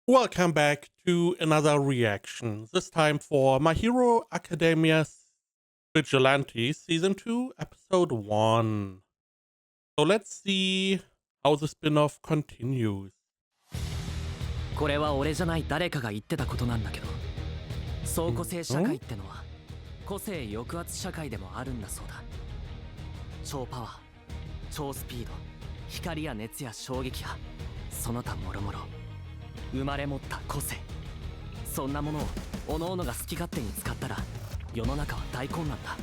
Welcome back to another reaction, this time for My Hero Academia's Vigilantes Season 2, Episode 1. So let's see how the spin-off continues. これは俺じゃない誰かが言ってたことなんだけど、相個性社会ってのは個性抑圧社会でもあるんだそうだ。超パワー、超スピード、光や熱や衝撃波、その他もろもろ生まれ持った個性、そんなものを各々が好き勝手に使ったら世の中は大混乱だ。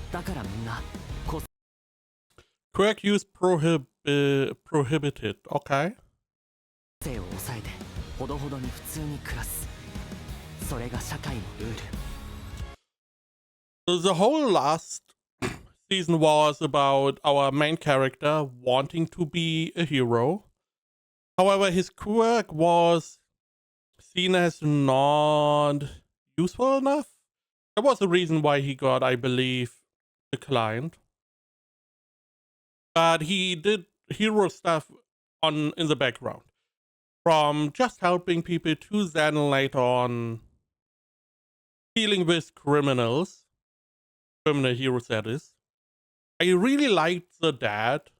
だからみんな個性 Correct use prohibited. Okay. を抑えてほどほどに普通に暮らす、それが社会のルール。 So the whole last season was about our main character wanting to be a hero. However, his quirk was seen as not useful enough. That was the reason why he got, I believe, declined. But he did hero stuff in the background. From just helping people to then later on dealing with criminal heroes, that is. I really liked the dad.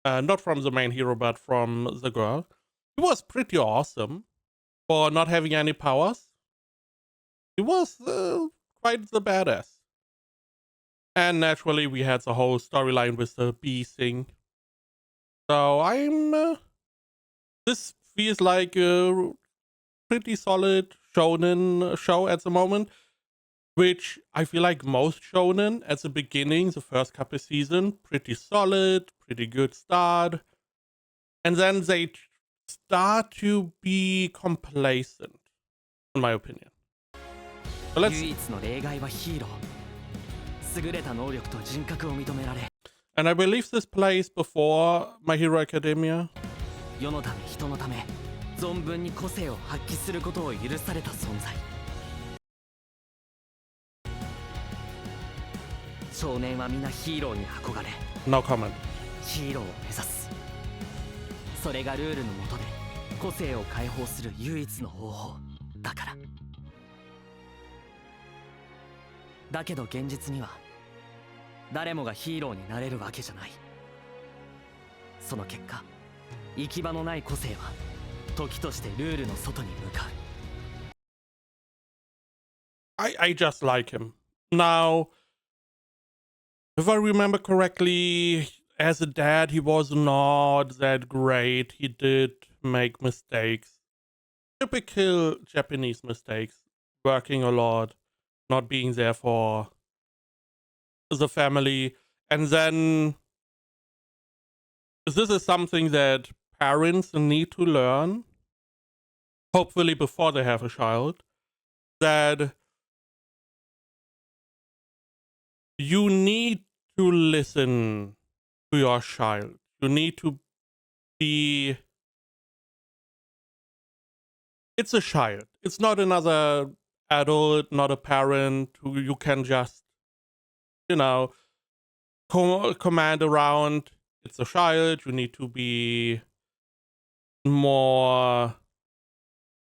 Not from the main hero, but from the girl. He was pretty awesome for not having any powers. He was quite the badass. And naturally, we had the whole storyline with the bee thing. So this feels like a pretty solid shonen show at the moment, which I feel like most shonen at the beginning, the first couple seasons, pretty solid, pretty good start. And then they start to be complacent, in my opinion. So let's... 唯一の例外はヒーロー。優れた能力と人格を認められ、 And I believe this plays before My Hero Academia. 世のため人のため存分に個性を発揮することを許された存在。少年は皆ヒーローに憧れ、 No comment. ヒーローを目指す。それがルールの下で個性を解放する唯一の方法だから。だけど現実には誰もがヒーローになれるわけじゃない。その結果、行き場のない個性は時としてルールの外に向かう。 I just like him. Now, if I remember correctly, as a dad, he was not that great. He did make mistakes. Typical Japanese mistakes. Working a lot, not being there for the family. And then this is something that parents need to learn, hopefully before they have a child, that you need to listen to your child. You need to be... It's a child. It's not another adult, not a parent who you can just, command around. It's a child. You need to be more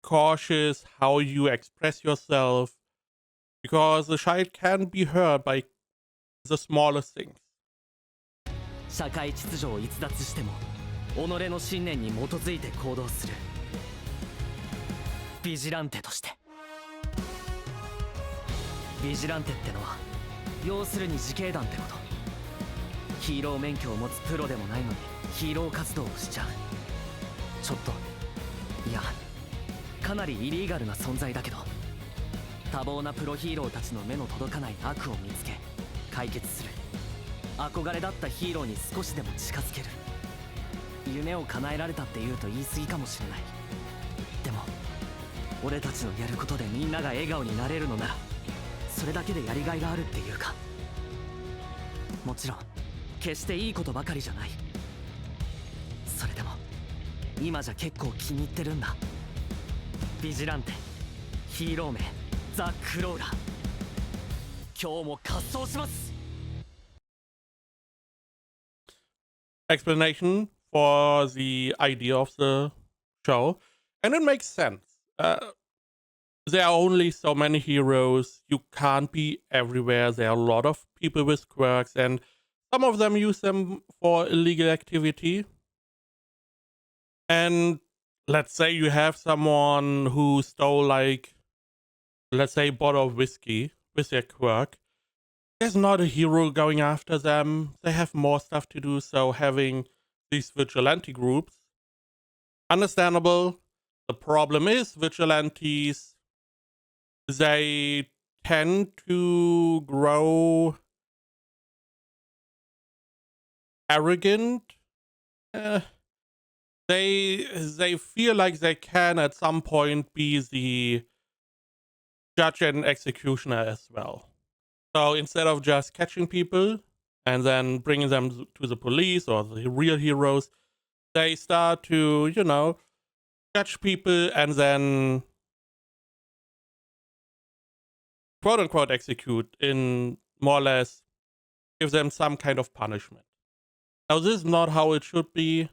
cautious how you express yourself, because the child can be hurt by the smallest things. 社会秩序を逸脱しても己の信念に基づいて行動するビジランテとして。ビジランテってのは要するに自警団ってこと。ヒーロー免許を持つプロでもないのにヒーロー活動をしちゃう、ちょっと、いやかなりイリーガルな存在だけど、多忙なプロヒーローたちの目の届かない悪を見つけ解決する。憧れだったヒーローに少しでも近づける。夢を叶えられたって言うと言い過ぎかもしれない。でも俺たちのやることでみんなが笑顔になれるのなら、それだけでやりがいがあるっていうか。もちろん決していいことばかりじゃない。それでも今じゃ結構気に入ってるんだ。ビジランテ、ヒーロー名ザ・クローラー。今日も滑走します。 Explanation for the idea of the show. And it makes sense. There are only so many heroes. You can't be everywhere. There are a lot of people with quirks, and some of them use them for illegal activity. And let's say you have someone who stole, like, let's say, a bottle of whiskey with their quirk. There's not a hero going after them. They have more stuff to do, so having these vigilante groups, understandable. The problem is vigilantes, they tend to grow arrogant. Uh, they feel like they can at some point be the judge and executioner as well. So instead of just catching people and then bringing them to the police or the real heroes, they start to, judge people and then quote unquote execute, in more or less give them some kind of punishment. Now, this is not how it should be,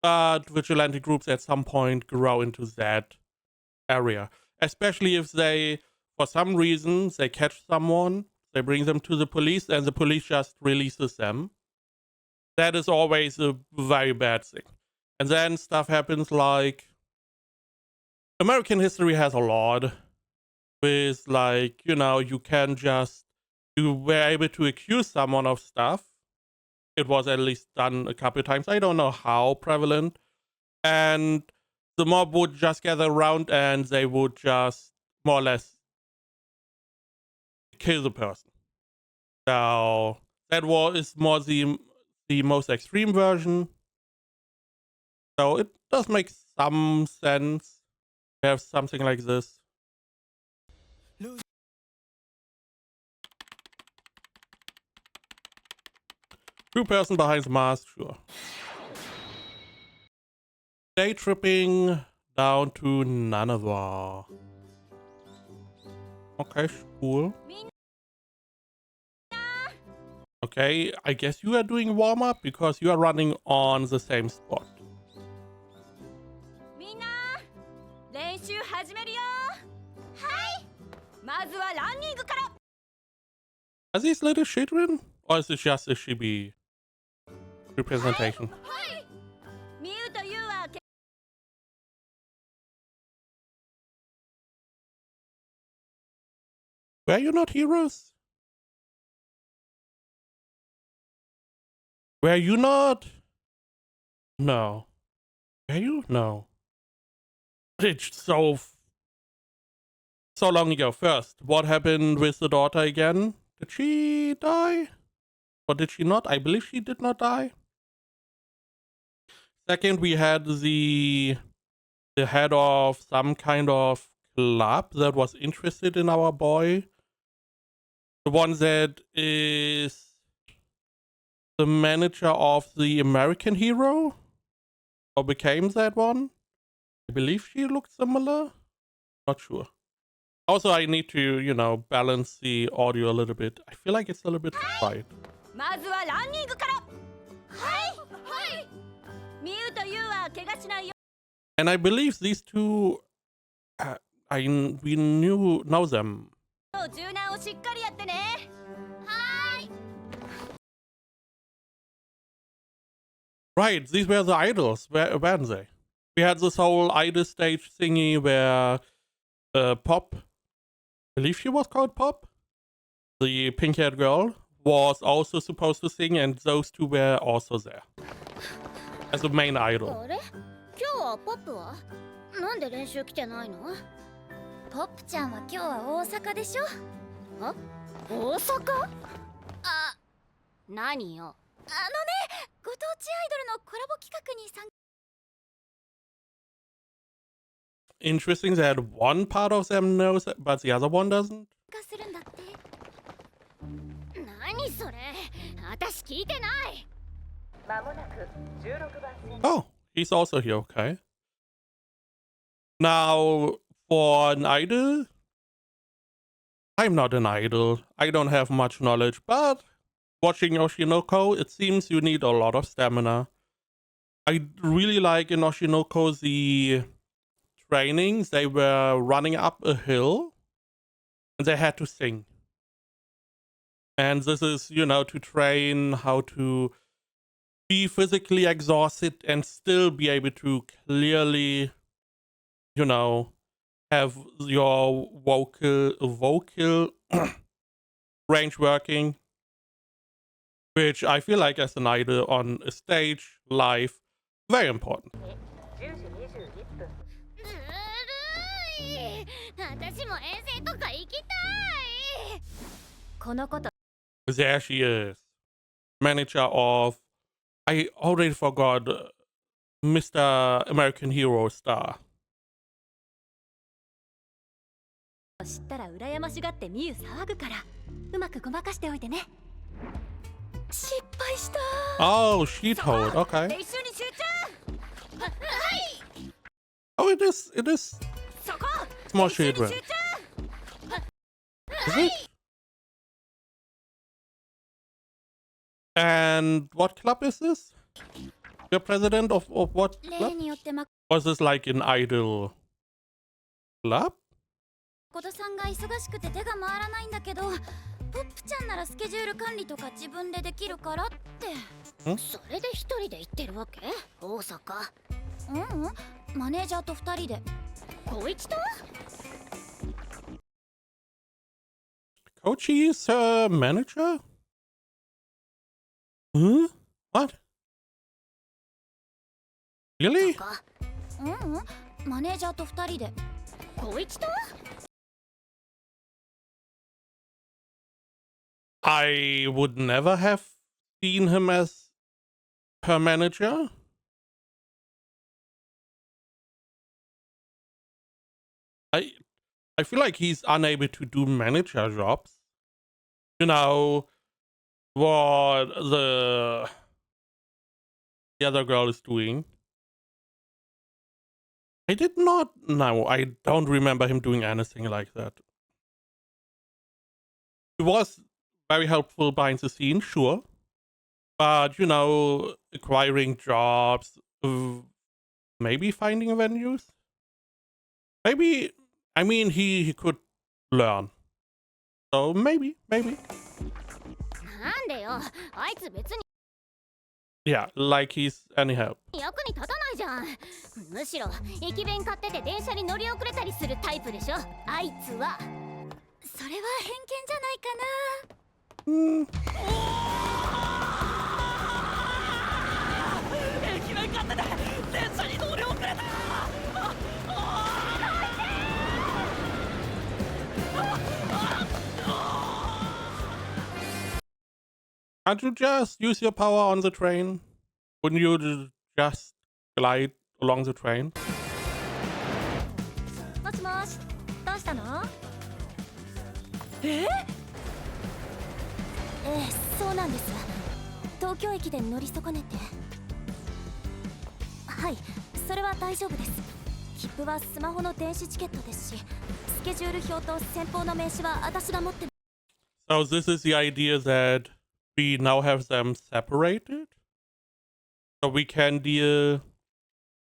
but vigilante groups at some point grow into that area, especially if they, for some reason, they catch someone, they bring them to the police, and the police just releases them. That is always a very bad thing. And then stuff happens like American history has a lot with, like, you can just, you were able to accuse someone of stuff. It was at least done a couple of times. I don't know how prevalent. And the mob would just gather around and they would just more or less kill the person. So that is more the most extreme version. So it does make some sense to have something like this. True person behind the mask, sure. Day tripping down to Nanova. Okay, cool. Okay, I guess you are doing warm-up because you are running on the same spot. Are these little children? Or is it just a chibi representation? Were you not heroes? Were you not? No. Were you? No. It's so long ago. First, what happened with the daughter again? Did she die? Or did she not? I believe she did not die. Second, we had the head of some kind of club that was interested in our boy. The one that is the manager of the American hero? Or became that one? I believe she looked similar. Not sure. Also, I need to, balance the audio a little bit. I feel like it's a little bit quiet. And I believe these two, we know them. Right, these were the idols, weren't they? We had this whole idol stage thingy where Pop, I believe she was called Pop, the pink-haired girl, was also supposed to sing, and those two were also there as the main idol. ポップはなんで練習来てないの？ポップちゃんは今日は大阪でしょ？あ？大阪？あ、何よ？ご当地アイドルのコラボ企画に参加。Interesting that one part of them knows it, but the other one doesn't. するんだって。何それ？私聞いてない。間もなく16番線。Oh, he's also here, okay. Now, for an idol, I'm not an idol. I don't have much knowledge, but watching Oshinoko, it seems you need a lot of stamina. I really like in Oshinoko the training, they were running up a hill and they had to sing. And this is, you know, to train how to be physically exhausted and still be able to clearly, you know, have your vocal range working, which I feel like as an idol on a stage, live, very important. ずるい。私も遠征とか行きたい。このこと There she is, manager of, I already forgot, Mr. American Hero star. 知ったら羨ましがってミユ騒ぐからうまくごまかしておいてね。失敗した。 Oh, she told. Okay. 練習に集中。はい。 Oh, it is そこ。 small 練習に children. 集中。 Is it? And what club is this? You're president of what 例 club? によってま Was this like an idol club? ことさんが忙しくて手が回らないんだけど、ポップちゃんならスケジュール管理とか自分でできるからって。それで一人で行ってるわけ？大阪。マネージャーと二人で。光一と？ Kochi's manager? What? Really? マネージャーと二人で。光一と？ I would never have seen him as her manager. I feel like he's unable to do manager jobs. You know what the other girl is doing. I did not know. I don't remember him doing anything like that. He was very helpful behind the scenes, sure. But, you know, acquiring jobs, maybe finding venues? Maybe, I mean, he could learn. So maybe. なんでよ、あいつ別に Yeah, like he's any help. 役に立たないじゃん。むしろ駅弁買ってて電車に乗り遅れたりするタイプでしょ、あいつは。それは偏見じゃないかな。駅弁買ってて電車に乗り遅れた。 Can't you just use your power on the train? Wouldn't you just glide along the train? もしもし、どうしたの？そうなんです。東京駅で乗り損ねて。はい、それは大丈夫です。切符はスマホの電子チケットですし、スケジュール表と先方の名刺は私が持って。 So this is the idea that we now have them separated? So we can deal...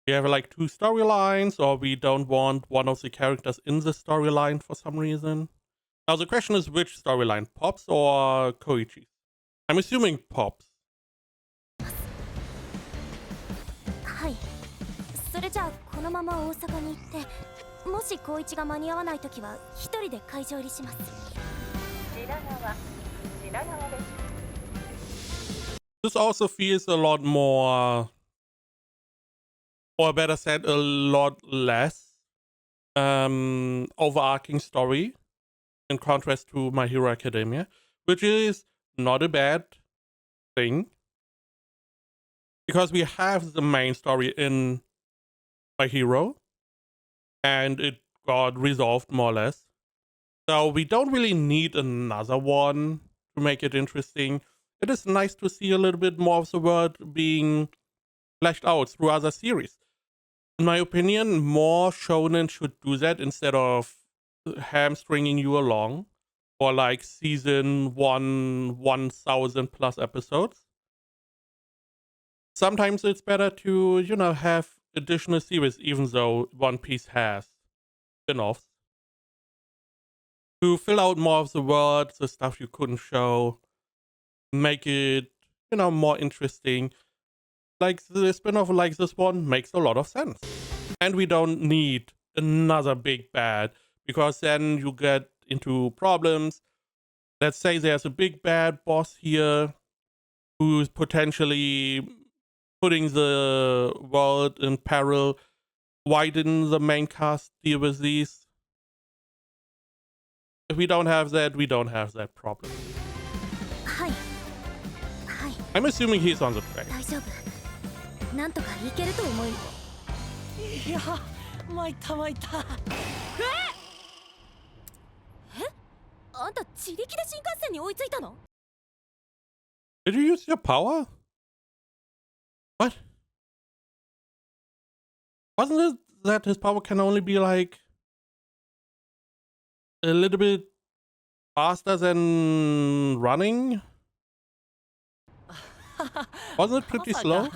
We have like two storylines, or we don't want one of the characters in the storyline for some reason. Now the question is, which storyline? Pop's or Koichi's? I'm assuming Pop's. はい、それじゃあこのまま大阪に行って、もし光一が間に合わないときは一人で会場入りします。品川です。 This also feels a lot more, or better said, a lot less overarching story in contrast to My Hero Academia, which is not a bad thing, because we have the main story in My Hero and it got resolved more or less. So we don't really need another one to make it interesting. It is nice to see a little bit more of the world being fleshed out through other series. In my opinion, more shonen should do that instead of hamstringing you along for like season 1,000 plus episodes. Sometimes it's better to, you know, have additional series, even though One Piece has spin-offs, to fill out more of the world, the stuff you couldn't show, make it, more interesting. Like the spin-off like this one makes a lot of sense. And we don't need another big bad, because then you get into problems. Let's say there's a big bad boss here who's potentially putting the world in peril. Why didn't the main cast deal with these? If we don't have that, we don't have that problem. はいはい I'm assuming he's on the train. 大丈夫なんとかいけると思うよいや参った参ったあんた自力で新幹線に追いついたの Did you use your power? What? Wasn't it that his power can only be like a little bit faster than running? Wasn't it pretty slow?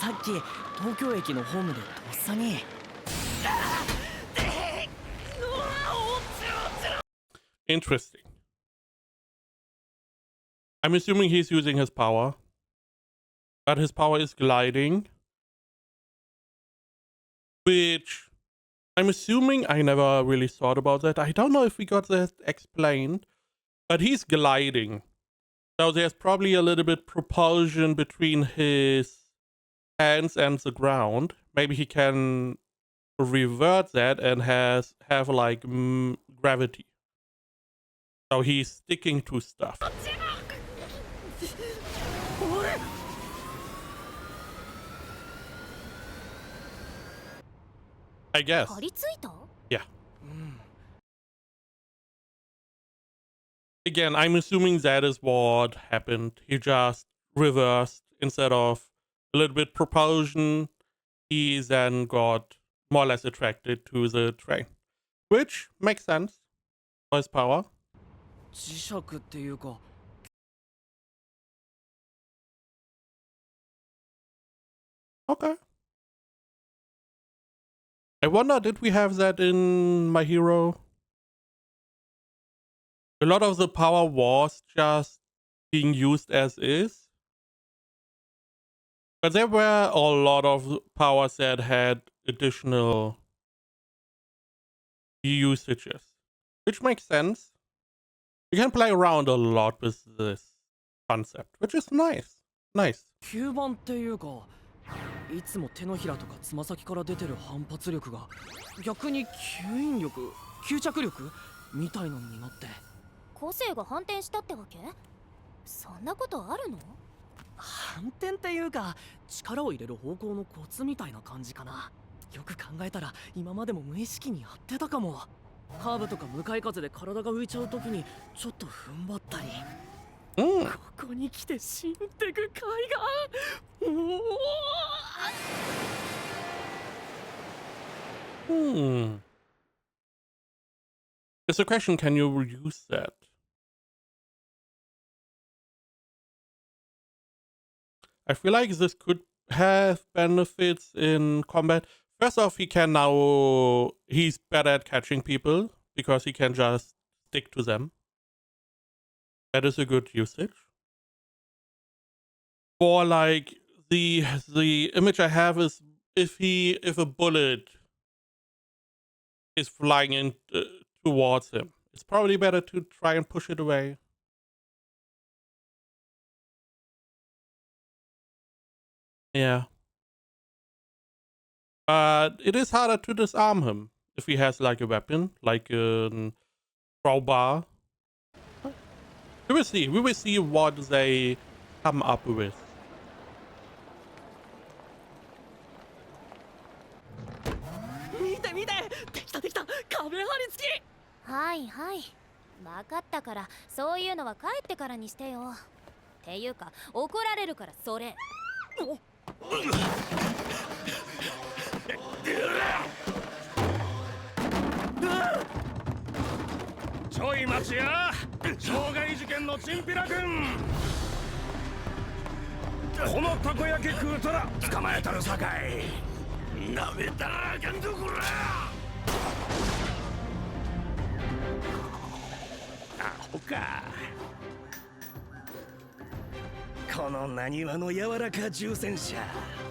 さっき東京駅のホームでとっさに Interesting. I'm assuming he's using his power. But his power is gliding. Which I'm assuming, I never really thought about that. I don't know if we got that explained. But he's gliding. So there's probably a little bit propulsion between his hands and the ground. Maybe he can revert that and have like gravity. So he's sticking to stuff. I guess. 張り付いた Yeah. Again, I'm assuming that is what happened. He just reversed. Instead of a little bit propulsion, he then got more or less attracted to the train. Which makes sense for his power. 磁石っていうか Okay. I wonder, did we have that in My Hero? A lot of the power was just being used as is. But there were a lot of powers that had additional usages. Which makes sense. You can play around a lot with this concept, which is nice. Nice. 吸盤っていうかいつも手のひらとかつま先から出てる反発力が逆に吸引力吸着力みたいのになって個性が反転したってわけそんなことあるの反転っていうか力を入れる方向のコツみたいな感じかなよく考えたら今までも無意識にやってたかもカーブとか向かい風で体が浮いちゃう時にちょっと踏ん張ったりここに来て死んでく海岸It's a question, can you reuse that? I feel like this could have benefits in combat. First off, he's better at catching people because he can just stick to them. That is a good usage. Or like the image I have is if a bullet is flying in towards him, it's probably better to try and push it away. Yeah. But it is harder to disarm him if he has like a weapon, like a crowbar. We will see. We will see what they come up with. 見て見てできたできた壁張り付きはいはい分かったからそういうのは帰ってからにしてよっていうか怒られるからそれちょい待ちや傷害事件のチンピラ君このたこ焼き食うたら捕まえたるさかい。なめたらあかんとこら。アホか。このなにわの柔らか重戦車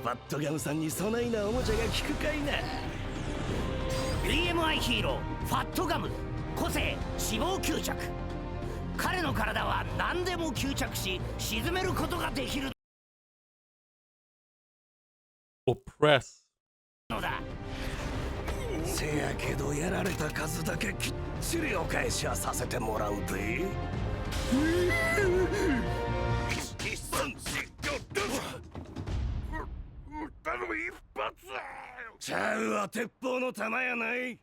ファットガムさんにそないなおもちゃが効くかいな。 BMI ヒーローファットガム、個性脂肪吸着。彼の体は何でも吸着し沈めることができる Oppress. のだ。せやけどやられた数だけきっちりお返しはさせてもらうぜ。ちゃうわ、鉄砲の弾やない。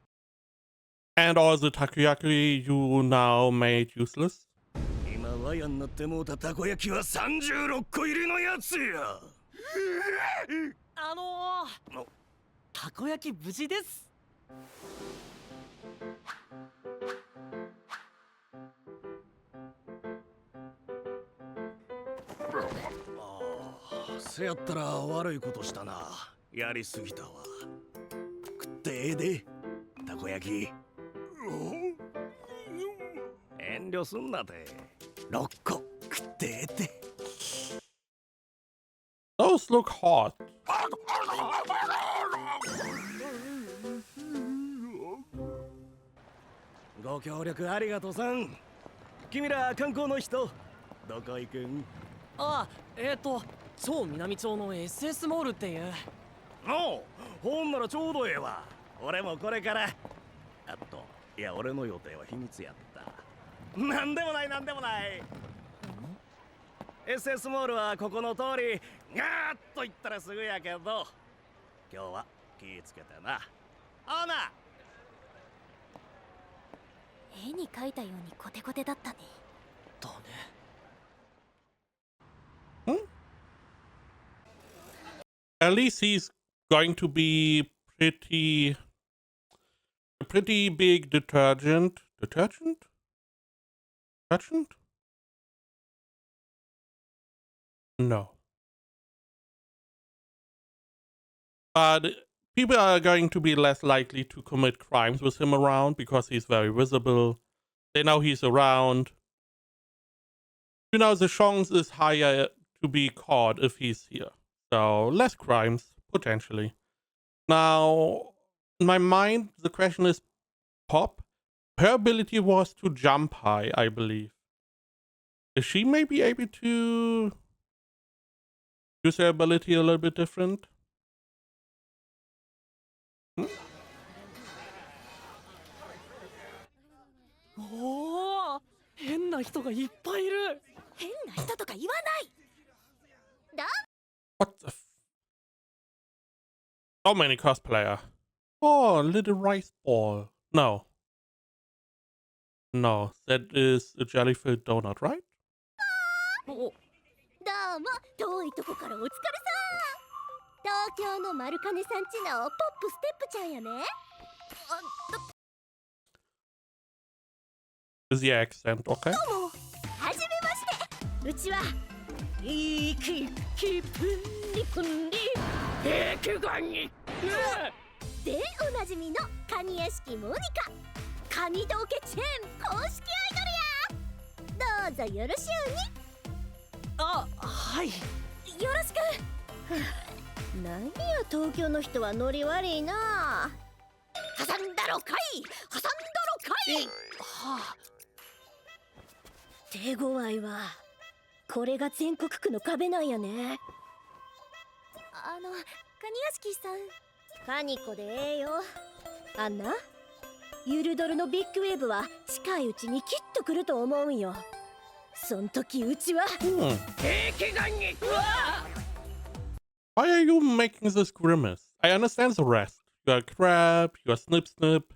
And all the takoyaki you now made useless. 今ワヤになってもうたたこ焼きは36個入りのやつや。たこ焼き無事です。せやったら悪いことしたな。やりすぎたわ。食ってええで、たこ焼き。遠慮すんなて。6個食ってええて。 Those look hot. ご協力ありがとうさん。君ら観光の人、どこ行くん？あ、超南町の SS モールっていう。おう、ほんならちょうどええわ。俺もこれから。いや俺の予定は秘密やった。なんでもないなんでもない。SS モールはここの通りガーッと行ったらすぐやけど、今日は気ぃつけてな。オーナー。絵に描いたようにコテコテだったね。だね。At least he's going to be a pretty big detergent. Detergent? No. But people are going to be less likely to commit crimes with him around because he's very visible. They know he's around. You know, the chance is higher to be caught if he's here. So, less crimes, potentially. Now, in my mind, the question is Pop. Her ability was to jump high, I believe. Is she maybe able to use her ability a little bit different?おお、変な人がいっぱいいる。変な人とか言わない。What the So many cosplayer. Oh, little rice ball. No. No, that is a jellyfish donut, right? どうも、遠いとこからお疲れさん。東京の丸金さんちのポップステップちゃんやね。Is the accent okay? どうも、はじめまして。うちはいいキプリプリ壁画にでおなじみのカニ屋敷モニカ、カニ道家チェーン公式アイドルや。どうぞよろしゅうに。あ、はい。よろしく。何や東京の人はノリ悪いな。挟んだろかい、挟んだろかい。はあ。手強いわ。これが全国区の壁なんやね。カニ屋敷さん、カニコでええよ。あんなゆるドルのビッグウェーブは近いうちにきっと来ると思うんよ。そん時うちは壁画に。 Why are you making this grimace? I understand the rest. You are crab, you are snip snip.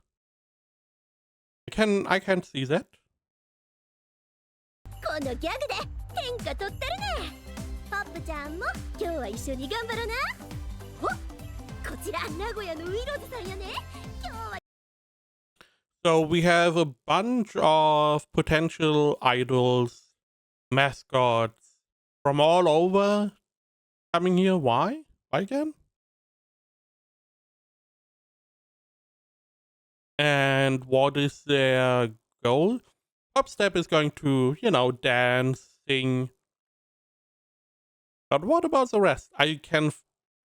I can't see that. このギャグで天下取ってるね。ポップちゃんも今日は一緒に頑張ろうな。お、こちら名古屋のウイローズさんやね。今日は So we have a bunch of potential idols, mascots from all over coming here. Why? Why again? And what is their goal? Upstep is going to, you know, dance, sing. But what about the rest? I can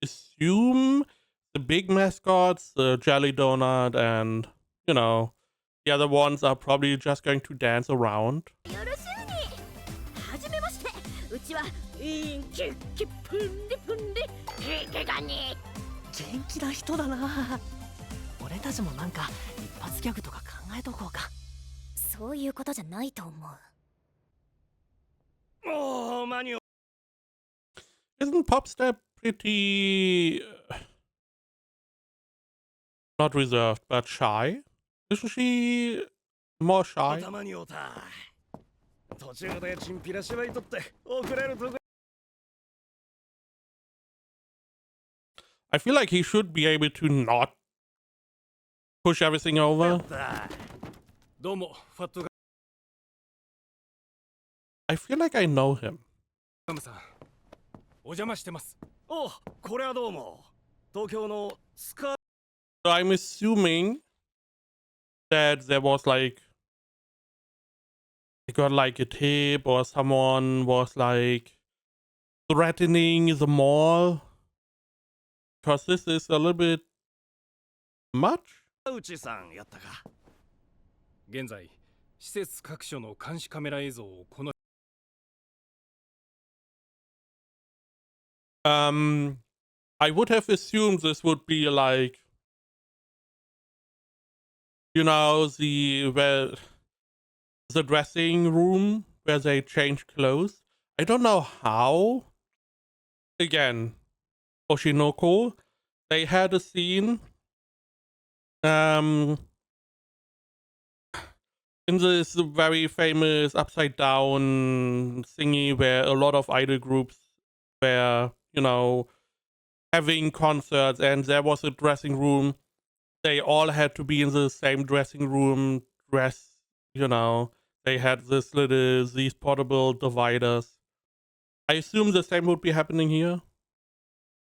assume the big mascots, the Jelly Donut, and, you know, the other ones are probably just going to dance around. よろしゅうに。はじめまして。うちはキッキプンリプンリケケガニ。元気な人だな。俺たちもなんか一発ギャグとか考えとこうか。そういうことじゃないと思う。おお、マニオ。 Isn't Popstep pretty not reserved but shy? Isn't she more shy? たまにおた。途中でチンピラ芝居とって遅れるとこ。 I feel like he should be able to not push everything over. どうも、ファット I feel like I know him. ガムさん。お邪魔してます。お、これはどうも。東京のスカ。 So I'm assuming that there was like they got like a tip or someone was like threatening the mall because this is a little bit much. うちさんやったか。現在、施設各所の監視カメラ映像をこの。 I would have assumed this would be like, you know, the dressing room where they change clothes. I don't know how. Again, Oshinoko, they had a scene in this very famous upside down thingy where a lot of idol groups were, you know, having concerts, and there was a dressing room. They all had to be in the same dressing room, dress, you know. They had these portable dividers. I assume the same would be happening here.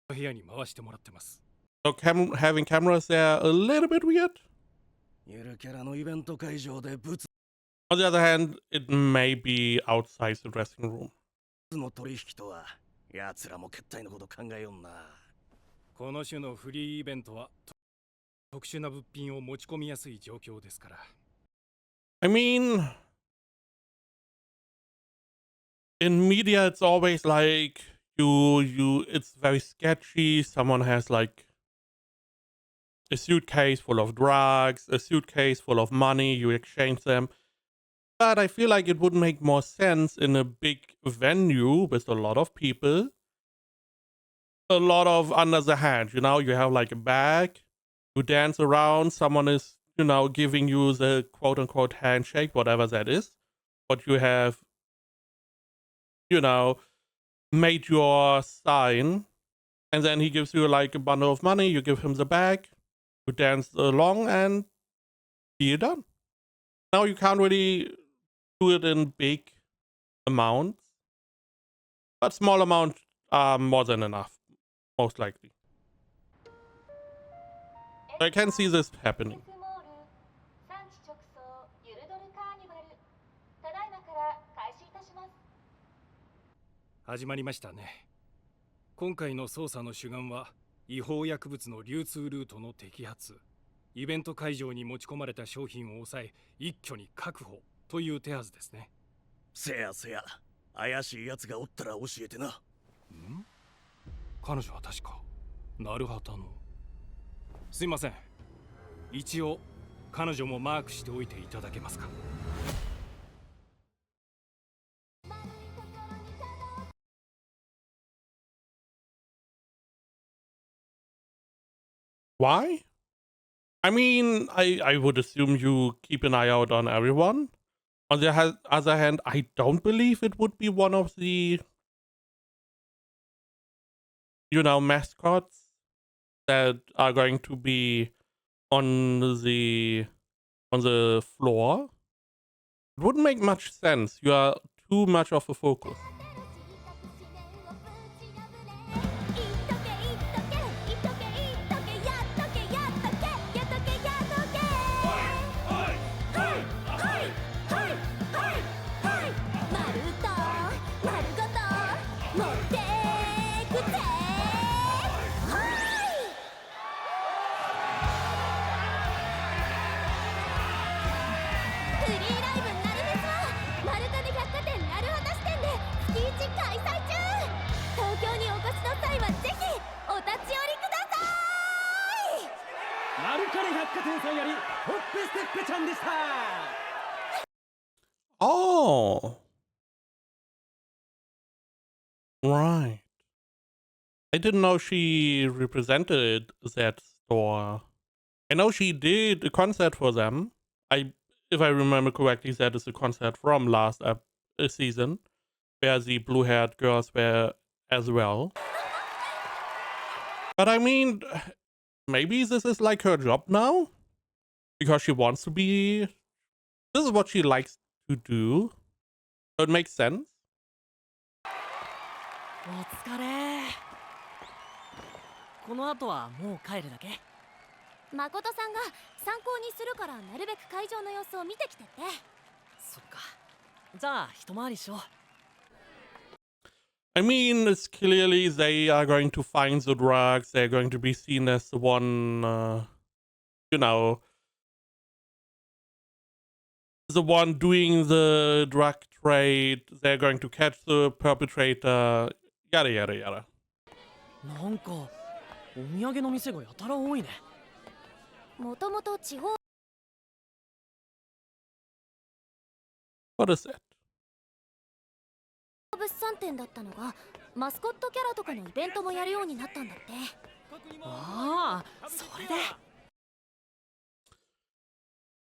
部屋に回してもらってます。 So having cameras there a little bit weird. ゆるキャラのイベント会場でブツ On the other hand, it may be outside the dressing room. の取引とは、奴らも決体のこと考えよんな。この種のフリーイベントは特殊な物品を持ち込みやすい状況ですから。 I mean, in media, it's always like it's very sketchy. Someone has like a suitcase full of drugs, a suitcase full of money, you exchange them. But I feel like it would make more sense in a big venue with a lot of people. A lot of under the hand, you know, you have like a bag, you dance around, someone is, you know, giving you the quote unquote handshake, whatever that is. What you have, you know, made your sign, and then he gives you like a bundle of money, you give him the bag, you dance along, and you're done. Now you can't really do it in big amounts, but small amounts are more than enough, most likely. I can see this happening. 始まりましたね。今回の捜査の主眼は違法薬物の流通ルートの摘発、イベント会場に持ち込まれた商品を抑え一挙に確保という手はずですね。せやせや、怪しい奴がおったら教えてな。ん？彼女は確かナルハタの。すいません。一応彼女もマークしておいていただけますか。 Why? I mean, I would assume you keep an eye out on everyone. On the other hand, I don't believe it would be one of the, you know, mascots that are going to be on the floor. It wouldn't make much sense. You are too much of a focus. マルカネ百貨店さんよりホップステップちゃんでした。 Oh, right. I didn't know she represented that store. I know she did a concert for them. If I remember correctly, that is a concert from last season, where the blue-haired girls were as well. But I mean, maybe this is like her job now, because she wants to be. This is what she likes to do, so it makes sense. お疲れ。この後はもう帰るだけ？誠さんが参考にするからなるべく会場の様子を見てきてって。そっか。じゃあ一回りしよう。I mean, it's clearly they are going to find the drugs. They're going to be seen as the one, the one doing the drug trade. They're going to catch the perpetrator. Yada yada yada. なんかお土産の店がやたら多いね。もともと地方 What is that? 物産展だったのがマスコットキャラとかのイベントもやるようになったんだって。ああ、それで。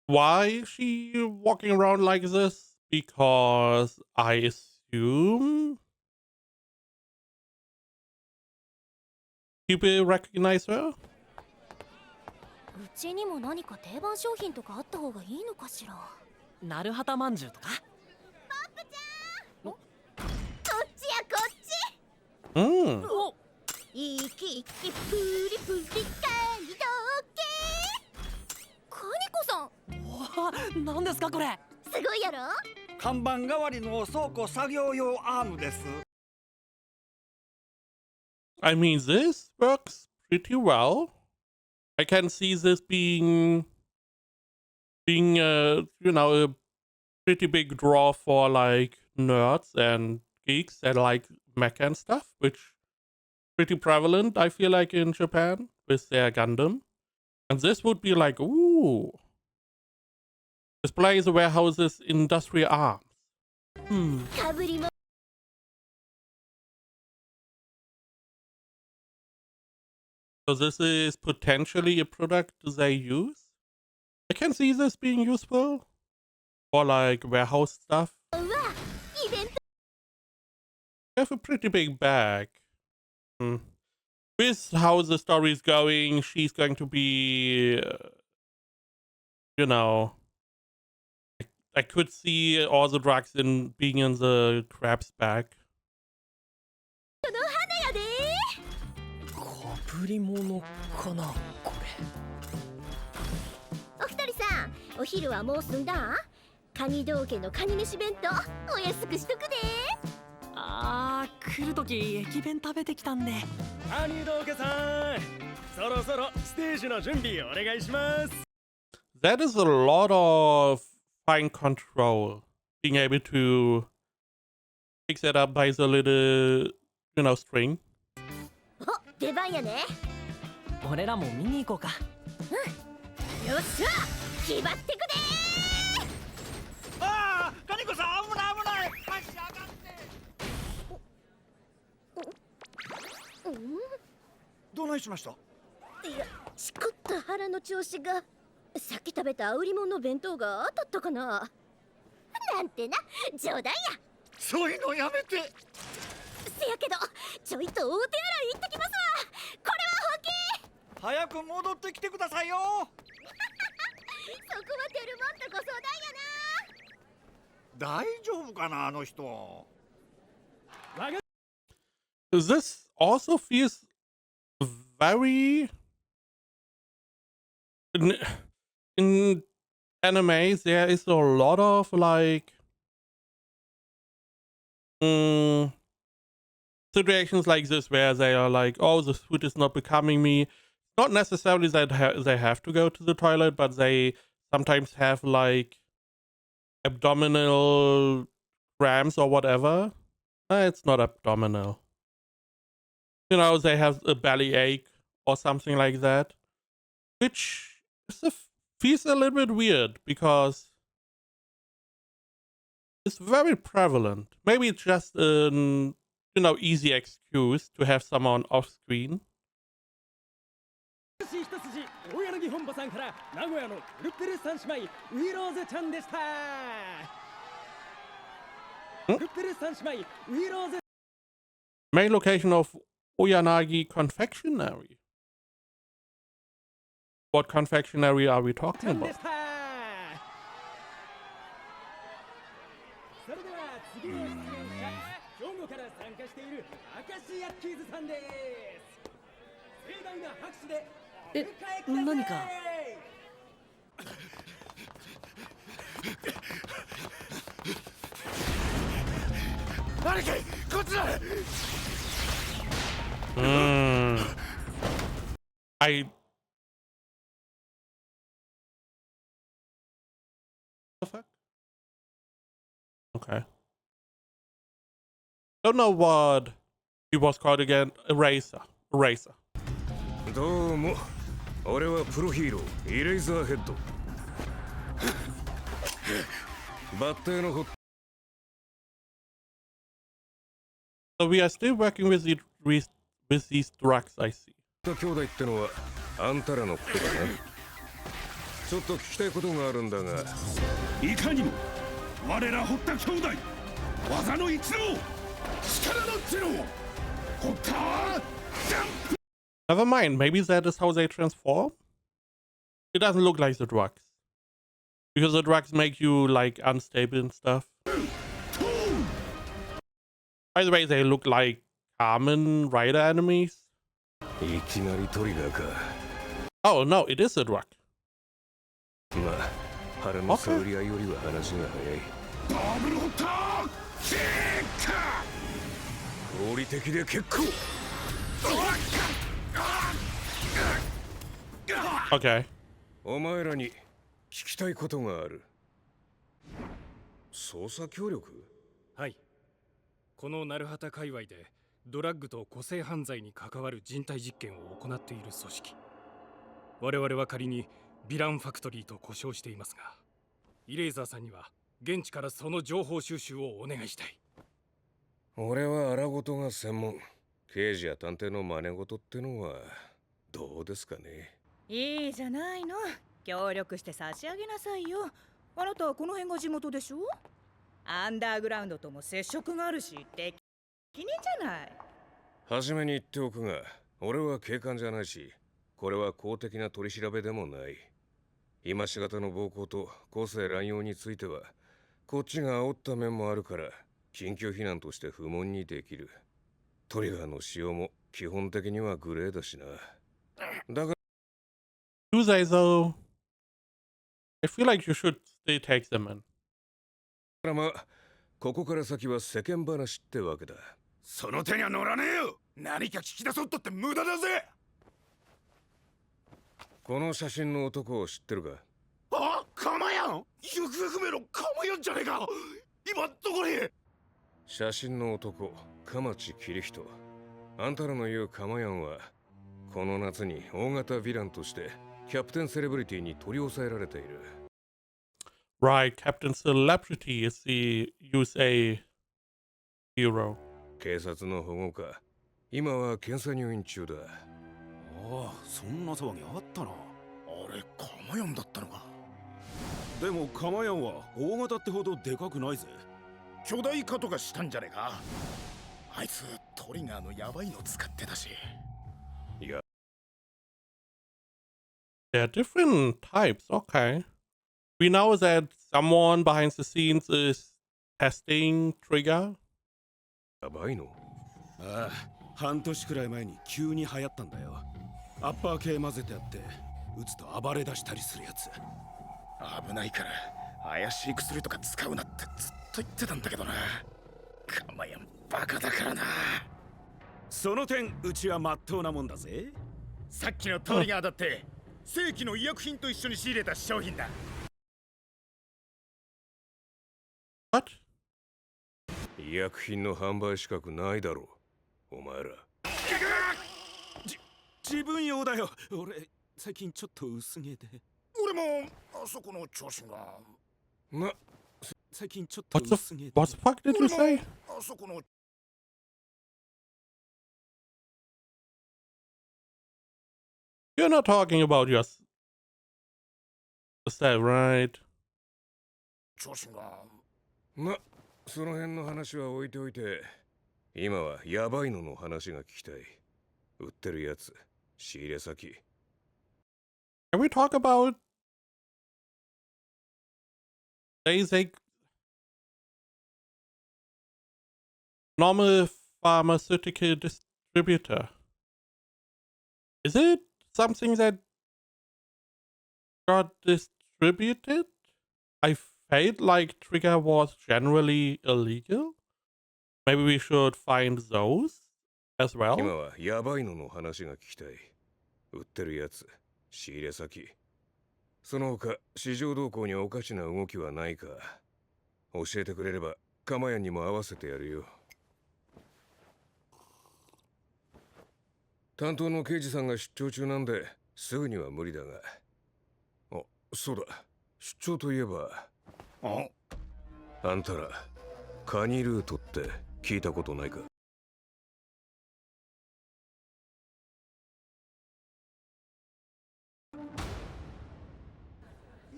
Why is she walking around like this? Because I assume people recognize her? うちにも何か定番商品とかあった方がいいのかしら。なるはたまんじゅうとか。こっちやこっち。Mm. お、いきいきプリプリカニドケ。カニコさん、おお、なんですかこれ。すごいやろ。看板代わりの倉庫作業用アームです。I mean, this works pretty well. I can see this being a pretty big draw for like nerds and geeks that like mecha and stuff, which pretty prevalent, I feel like, in Japan with their Gundam. And this would be like, ooh, display the warehouse's industrial arms. かぶりも So this is potentially a product they use. I can see this being useful for like warehouse stuff. はイベント They have a pretty big bag. With how the story is going, she's going to be, I could see all the drugs being in the crab's bag. の花やで。かぶり物かなこれ。お二人さん、お昼はもう済んだ？カニ道家のカニ飯弁当お安くしとくで。あー、来るとき駅弁食べてきたんで。カニ道家さん、そろそろステージの準備お願いします。 That is a lot of fine control. Being able to fix that up by the little, string. お、出番やね。俺らも見に行こうか。よっしゃ、気張ってくで。ああ、カニコさん危ない危ない。足上がって。どないしました？いや、しこった腹の調子が。さっき食べた売り物の弁当が当たったかな。なんてな、冗談や。そういうのやめて。せやけど、ちょいと大手洗い行ってきますわ。これは本気。早く戻ってきてくださいよ。そこはテルモンとご相談やな。大丈夫かなあの人。This also feels very in anime. There is a lot of like situations like this where they are like, "Oh, the food is not becoming me." Not necessarily that they have to go to the toilet, but they sometimes have like abdominal cramps or whatever. It's not abdominal. They have a belly ache or something like that. which feels a little bit weird because it's very prevalent. Maybe it's just an easy excuse to have someone off screen. 一筋大柳本舗さんから名古屋のルッペル三姉妹ウィローゼちゃんでした。ルッペル三姉妹ウィローゼ Main location of Oyanagi Confectionery. What confectionery are we ち talking ゃんで about? した。それでは次の出演者、兵庫から参加している明石ヤッキーズさんです。盛大な拍手でお迎えください。何か兄貴、こっちだ。 I. The fuck? Okay. Don't know what he was called again. Eraser. どうも、俺はプロヒーローイレイザーヘッド。バッテのほ So we are still working with these drugs, I see. 兄弟ってのはあんたらのことだな。ちょっと聞きたいことがあるんだが。いかにも我ら堀田兄弟、技の一郎、力のゼロ、堀田ジャンプ。 Never mind, maybe that is how they transform? It doesn't look like the drugs. Because the drugs make you, like, unstable and stuff. By the way, they look like Kamen Rider enemies. いきなりトリガーか。 Oh no, it is a drug. まあ、腹の触り合いよりは話が早い。ダブルホッターキック。合理的で結構。 Okay. お前らに聞きたいことがある。捜査協力？はい。この鳴畑界隈でドラッグと個性犯罪に関わる人体実験を行っている組織。我々は仮にヴィランファクトリーと呼称していますが、イレイザーさんには現地からその情報収集をお願いしたい。俺は荒事が専門。刑事や探偵の真似事ってのはどうですかね。いいじゃないの。協力して差し上げなさいよ。あなたはこの辺が地元でしょ。アンダーグラウンドとも接触があるし適任じゃない。初めに言っておくが、俺は警官じゃないし、これは公的な取り調べでもない。今しがたの暴行と個性乱用についてはこっちが煽った面もあるから緊急避難として不問にできる。トリガーの使用も基本的にはグレーだしな。だが Do they though? I feel like you should still take them in. まあ、ここから先は世間話ってわけだ。その手には乗らねえよ。何か聞き出そうとって無駄だぜ。この写真の男を知ってるか？あ、カマヤン。行方不明のカマヤンじゃねえか。今どこに？写真の男、鎌地桐人。あんたらの言うカマヤンはこの夏に大型ヴィランとしてキャプテンセレブリティに取り押さえられている。Right, Captain Celebrity is the USA hero. 警察の保護下、今は検査入院中だ。ああ、そんな騒ぎあったな。あれ、カマヤンだったのか。でもカマヤンは大型ってほどでかくないぜ。巨大化とかしたんじゃねえか。あいつトリガーのヤバいの使ってたし。いや、 There are different types, okay. We know that someone behind the scenes is testing Trigger. やばいの？ああ、半年くらい前に急に流行ったんだよ。アッパー系混ぜてやって撃つと暴れ出したりするやつ。危ないから怪しい薬とか使うなってずっと言ってたんだけどな。カマヤンバカだからな。その点うちは真っ当なもんだぜ。さっきのトリガーだって正規の医薬品と一緒に仕入れた商品だ。 What? 医薬品の販売資格ないだろう、お前ら。自分用だよ。俺最近ちょっと薄毛で。俺もあそこの調子が。最近ちょっと What the 薄毛で。 what the fuck did you say? あそこの You're not talking about yourself, right? 調子が。その辺の話は置いておいて、今はヤバいのの話が聞きたい。売ってるやつ、仕入れ先。Can we talk about basic normal pharmaceutical distributor? Is it something that got distributed? I felt like Trigger was generally illegal. Maybe we should find those as 今 well. はヤバいのの話が聞きたい。売ってるやつ、仕入れ先。その他、市場動向におかしな動きはないか。教えてくれれば、鎌屋にも合わせてやるよ。担当の刑事さんが出張中なんで、すぐには無理だが。あ、そうだ。出張といえば。あんたら、カニルートって聞いたことないか？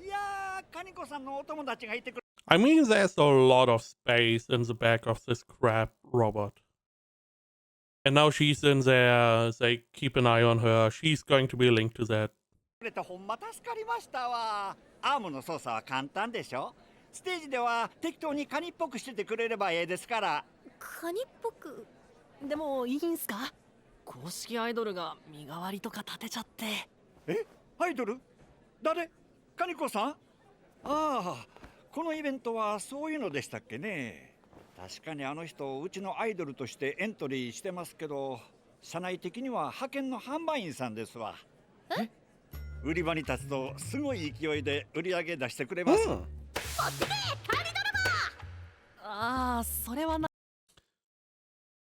いやー、カニコさんのお友達がいてくれ。I mean, there's a lot of space in the back of this crab robot. And now she's in there, they keep an eye on her. She's going to be linked to that. くれてほんま助かりましたわ。アームの操作は簡単でしょ。ステージでは適当にカニっぽくしててくれればええですから。カニっぽくでもいいんすか？公式アイドルが身代わりとか立てちゃって。え、アイドル？誰？カニコさん？ああ、このイベントはそういうのでしたっけね。確かにあの人うちのアイドルとしてエントリーしてますけど、社内的には派遣の販売員さんですわ。え？売り場に立つとすごい勢いで売り上げ出してくれます。追ってけ、カニ泥棒！ああ、それはな。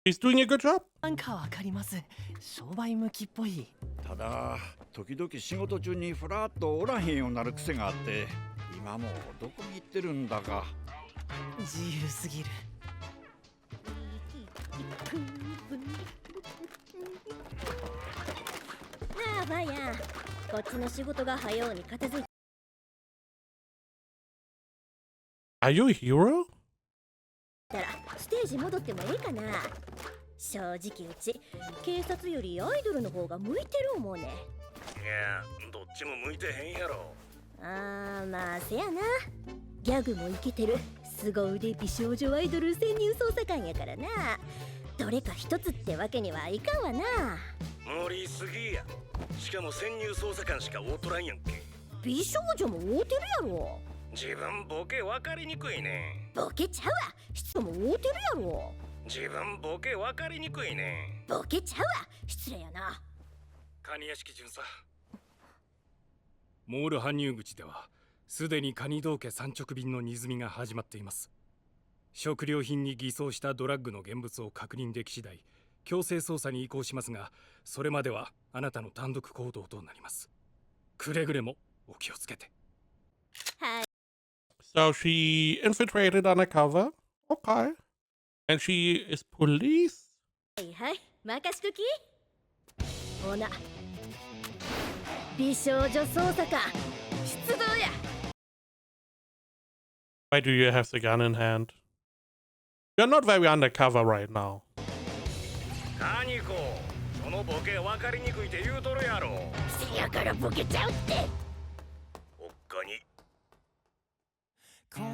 She's doing a good job. なんかわかります。商売向きっぽい。ただ時々仕事中にふらっとおらへんようになる癖があって、今もどこに行ってるんだか。自由すぎる。なあファイヤー、こっちの仕事が早うに片付い Are you a hero? たらステージ戻ってもええかな。正直うち警察よりアイドルの方が向いてる思うね。いや、どっちも向いてへんやろ。あーまあせやな。ギャグもイケてる凄腕美少女アイドル潜入捜査官やからな。どれか一つってわけにはいかんわな。無理すぎや。しかも潜入捜査官しかおとらんやんけ。美少女も会うてるやろ。自分ボケ分かりにくいね。ボケちゃうわ。質も会うてるやろ。自分ボケ分かりにくいね。ボケちゃうわ。失礼やな。カニ屋敷巡査。モール搬入口ではすでにカニ道家産直便の荷積みが始まっています。食料品に偽装したドラッグの現物を確認でき次第強制捜査に移行しますが、それまではあなたの単独行動となります。くれぐれもお気をつけて。はい。So she infiltrated undercover. Okay. And she is police? はいはい、任しとき。ほな、美少女捜査官出動や。 Why do you have the gun in hand? You're not very undercover right now. カニコ、そのボケ分かりにくいって言うとるやろ。せやからボケちゃうって。おっかに